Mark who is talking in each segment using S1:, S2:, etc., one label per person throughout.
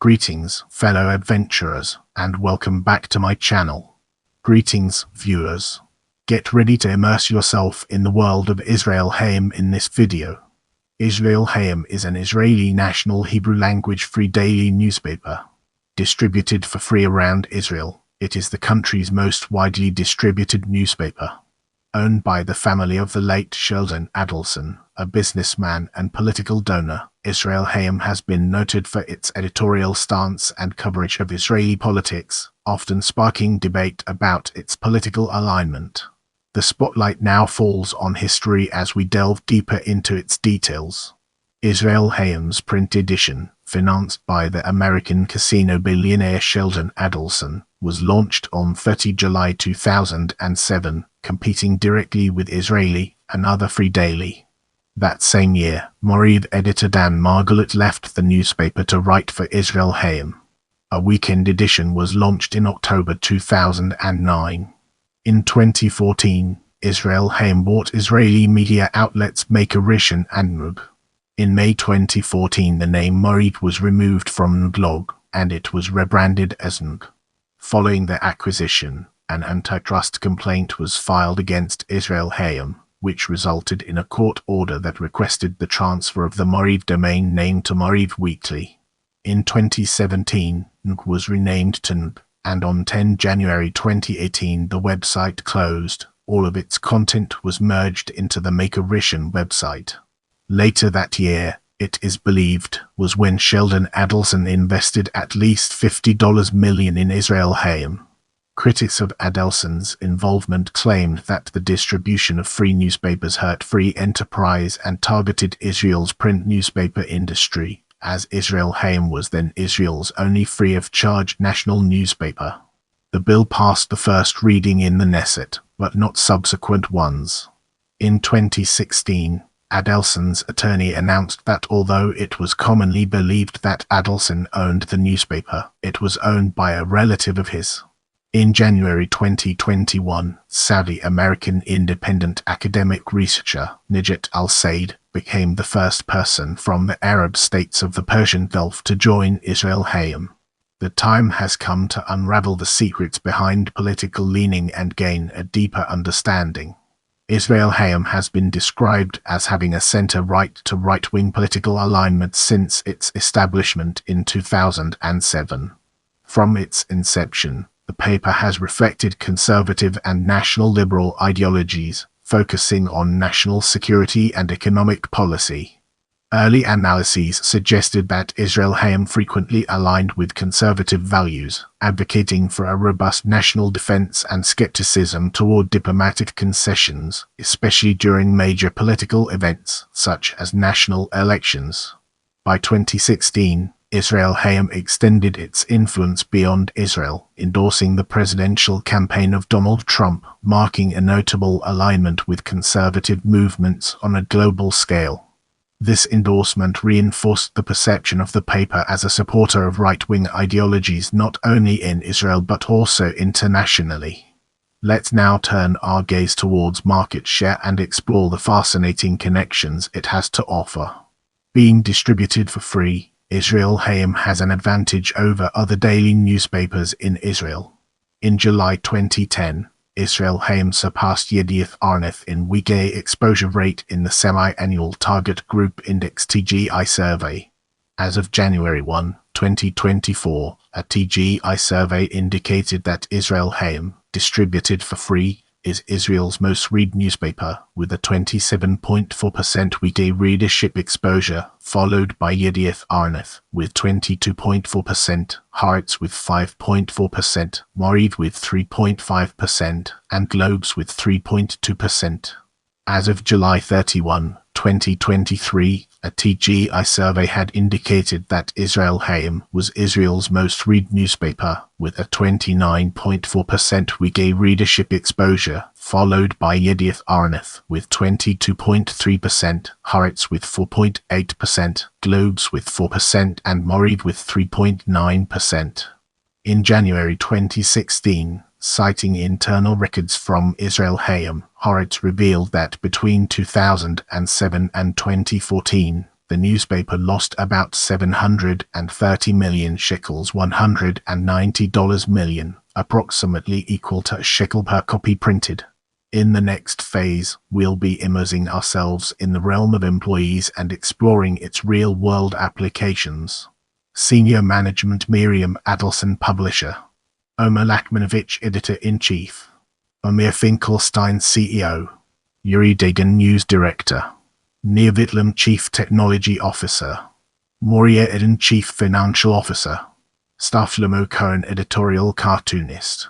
S1: Greetings, fellow adventurers, and welcome back to my channel. Greetings, viewers. Get ready to immerse yourself in the world of Israel Hayom in this video. Israel Hayom is an Israeli national Hebrew-language free daily newspaper. Distributed for free around Israel, it is the country's most widely distributed newspaper. Owned by the family of the late Sheldon Adelson, a businessman and political donor, Israel Hayom has been noted for its editorial stance and coverage of Israeli politics, often sparking debate about its political alignment. The spotlight now falls on history as we delve deeper into its details. Israel Hayom's print edition, financed by the American casino billionaire Sheldon Adelson, was launched on 30 July 2007, competing directly with Israeli, another free daily. That same year, Morid editor Dan Margalit left the newspaper to write for Israel Hayom. A weekend edition was launched in October 2009. In 2014, Israel Hayom bought Israeli media outlets Maker Rishon and Nug. In May 2014, the name Morid was removed from Nglog, and it was rebranded as Nug. Following the acquisition, an antitrust complaint was filed against Israel Hayom, which resulted in a court order that requested the transfer of the Morid domain name to Morid Weekly. In 2017, Nug was renamed to Nug, and on 10 January 2018 the website closed. All of its content was merged into the Maker Rishon website. Later that year, it is believed, was when Sheldon Adelson invested at least $50 million in Israel Hayom. Critics of Adelson's involvement claimed that the distribution of free newspapers hurt free enterprise and targeted Israel's print newspaper industry, as Israel Hayom was then Israel's only free-of-charge national newspaper. The bill passed the first reading in the Knesset, but not subsequent ones. In 2016, Adelson's attorney announced that although it was commonly believed that Adelson owned the newspaper, it was owned by a relative of his. In January 2021, Saudi-American independent academic researcher Najat Al-Said became the first person from the Arab states of the Persian Gulf to join Israel Hayom. The time has come to unravel the secrets behind political leaning and gain a deeper understanding. Israel Hayom has been described as having a center-right to right-wing political alignment since its establishment in 2007. From its inception, the paper has reflected conservative and national liberal ideologies, focusing on national security and economic policy. Early analyses suggested that Israel Hayom frequently aligned with conservative values, advocating for a robust national defense and skepticism toward diplomatic concessions, especially during major political events such as national elections. By 2016, Israel Hayom extended its influence beyond Israel, endorsing the presidential campaign of Donald Trump, marking a notable alignment with conservative movements on a global scale. This endorsement reinforced the perception of the paper as a supporter of right-wing ideologies not only in Israel but also internationally. Let's now turn our gaze towards market share and explore the fascinating connections it has to offer. Being distributed for free, Israel Hayom has an advantage over other daily newspapers in Israel. In July 2010, Israel Hayom surpassed Yedioth Arneth in weekday exposure rate in the semi-annual Target Group Index TGI survey. As of January 1, 2024, a TGI survey indicated that Israel Hayom, distributed for free, is Israel's most read newspaper, with a 27.4% weekday readership exposure, followed by Yedioth Arneth with 22.4%, Haaretz with 5.4%, Morid with 3.5%, and Globes with 3.2%. As of July 31, 2023, a TGI survey had indicated that Israel Hayom was Israel's most read newspaper, with a 29.4% weekday readership exposure, followed by Yedioth Arneth with 22.3%, Haaretz with 4.8%, Globes with 4%, and Morid with 3.9%. In January 2016, citing internal records from Israel Hayom, Haaretz revealed that between 2007 and 2014, The newspaper lost about 730 million shekels, $190 million, approximately equal to a shekel per copy printed. In the next phase, we'll be immersing ourselves in the realm of employees and exploring its real-world applications. Senior Management: Miriam Adelson, Publisher; Omer Lachmanovich, Editor-in-Chief; Amir Finkelstein, CEO; Yuri Dagan, News Director; Nir Vitlam, Chief Technology Officer; Moria Eden, Chief Financial Officer; Staff Shlomo Cohen, Editorial Cartoonist;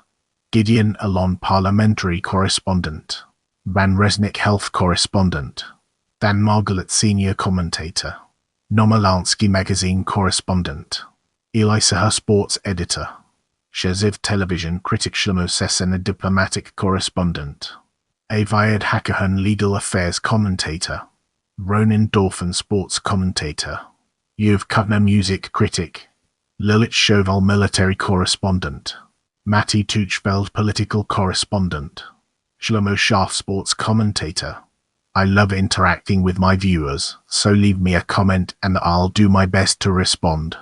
S1: Gideon Alon, Parliamentary Correspondent; Van Resnick, Health Correspondent; Dan Margalit, Senior Commentator; Noma Lansky, Magazine Correspondent; Eli Sahar, Sports Editor; Shaziv, Television Critic; Shlomo Sesena, Diplomatic Correspondent; Avayed Hakahan, Legal Affairs Commentator; Ronin Dorfan, Sports Commentator; Yuv Kutner, Music Critic; Lilit Shoval, Military Correspondent; Matti Tuchfeld, Political Correspondent; Shlomo Schaaf, Sports Commentator. I love interacting with my viewers, so leave me a comment and I'll do my best to respond.